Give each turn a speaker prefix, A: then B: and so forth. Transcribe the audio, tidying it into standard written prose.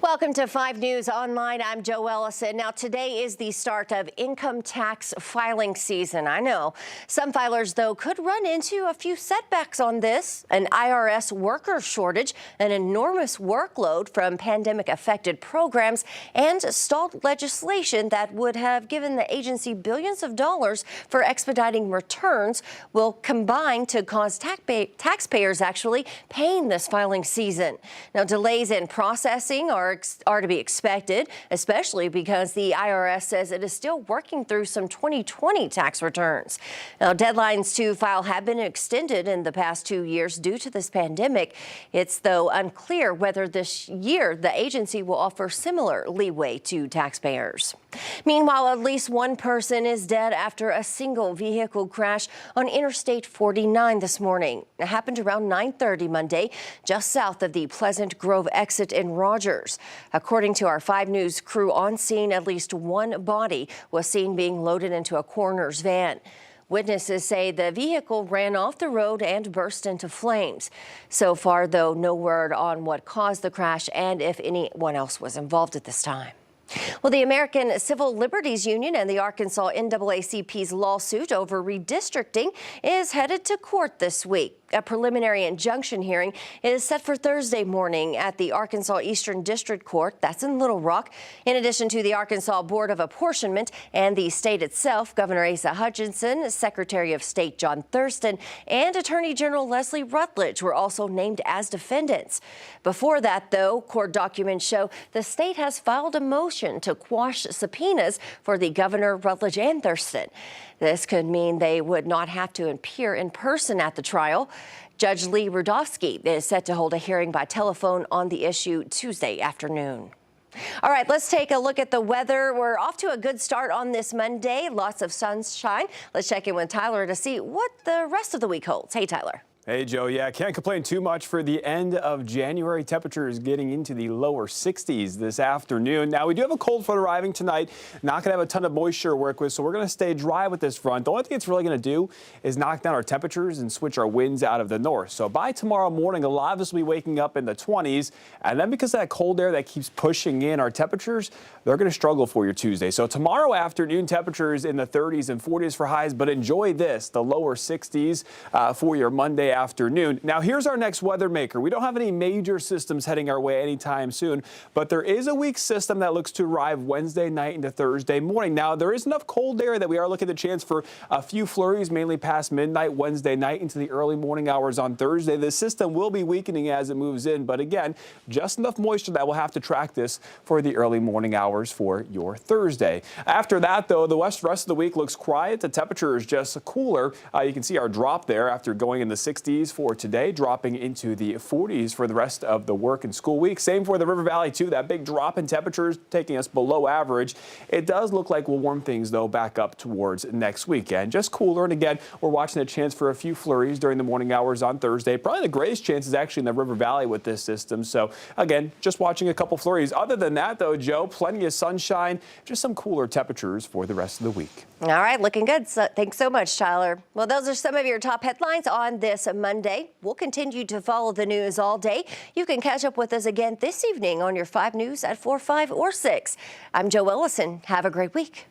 A: Welcome to 5 News Online. I'm Joe Ellison. Now, today is the start of income tax filing season. I know some filers, though, could run into a few setbacks on this. An IRS worker shortage, an enormous workload from pandemic-affected programs, and stalled legislation that would have given the agency billions of dollars for expediting returns will combine to cause taxpayers actually paying this filing season. Now, delays in processing are to be expected, especially because the IRS says it is still working through some 2020 tax returns. Now, deadlines to file have been extended in the past 2 years due to this pandemic. It's, though, unclear whether this year the agency will offer similar leeway to taxpayers. Meanwhile, at least one person is dead after a single vehicle crash on Interstate 49 this morning. It happened around 9:30 Monday, just south of the Pleasant Grove exit in Rogers. According to our 5 News crew on scene, at least one body was seen being loaded into a coroner's van. Witnesses say the vehicle ran off the road and burst into flames. So far, though, no word on what caused the crash and if anyone else was involved at this time. Well, the American Civil Liberties Union and the Arkansas NAACP's lawsuit over redistricting is headed to court this week. A preliminary injunction hearing is set for Thursday morning at the Arkansas Eastern District Court. That's in Little Rock. In addition to the Arkansas Board of Apportionment and the state itself, Governor Asa Hutchinson, Secretary of State John Thurston, and Attorney General Leslie Rutledge were also named as defendants. Before that, though, court documents show the state has filed a motion to quash subpoenas for the governor, Rutledge, and Thurston. This could mean they would not have to appear in person at the trial. Judge Lee Rudofsky is set to hold a hearing by telephone on the issue Tuesday afternoon. All right, let's take a look at the weather. We're off to a good start on this Monday. Lots of sunshine. Let's check in with Tyler to see what the rest of the week holds. Hey, Tyler.
B: Hey, Joe. Yeah, can't complain too much for the end of January. Temperatures getting into the lower 60s this afternoon. Now, we do have a cold front arriving tonight. Not going to have a ton of moisture to work with, so we're going to stay dry with this front. The only thing it's really going to do is knock down our temperatures and switch our winds out of the north. So by tomorrow morning, a lot of us will be waking up in the 20s. And then because of that cold air that keeps pushing in our temperatures, they're going to struggle for your Tuesday. So tomorrow afternoon, temperatures in the 30s and 40s for highs. But enjoy this, the lower 60s for your Monday afternoon. Now, here's our next weather maker. We don't have any major systems heading our way anytime soon, but there is a weak system that looks to arrive Wednesday night into Thursday morning. Now, there is enough cold air that we are looking at a chance for a few flurries, mainly past midnight Wednesday night into the early morning hours on Thursday. The system will be weakening as it moves in, but again, just enough moisture that we'll have to track this for the early morning hours for your Thursday. After that, though, the rest of the week looks quiet. The temperature is just cooler. You can see our drop there after going in the 60s for today, dropping into the 40s for the rest of the work and school week. Same for the River Valley, too. That big drop in temperatures taking us below average. It does look like we'll warm things, though, back up towards next weekend. Just cooler. And again, we're watching a chance for a few flurries during the morning hours on Thursday. Probably the greatest chance is actually in the River Valley with this system. So, again, just watching a couple flurries. Other than that, though, Joe, plenty of sunshine, just some cooler temperatures for the rest of the week.
A: All right, looking good. So, thanks so much, Tyler. Well, those are some of your top headlines on this Monday. We'll continue to follow the news all day. You can catch up with us again this evening on your 5 News at 4, 5, or 6. I'm Joe Ellison. Have a great week.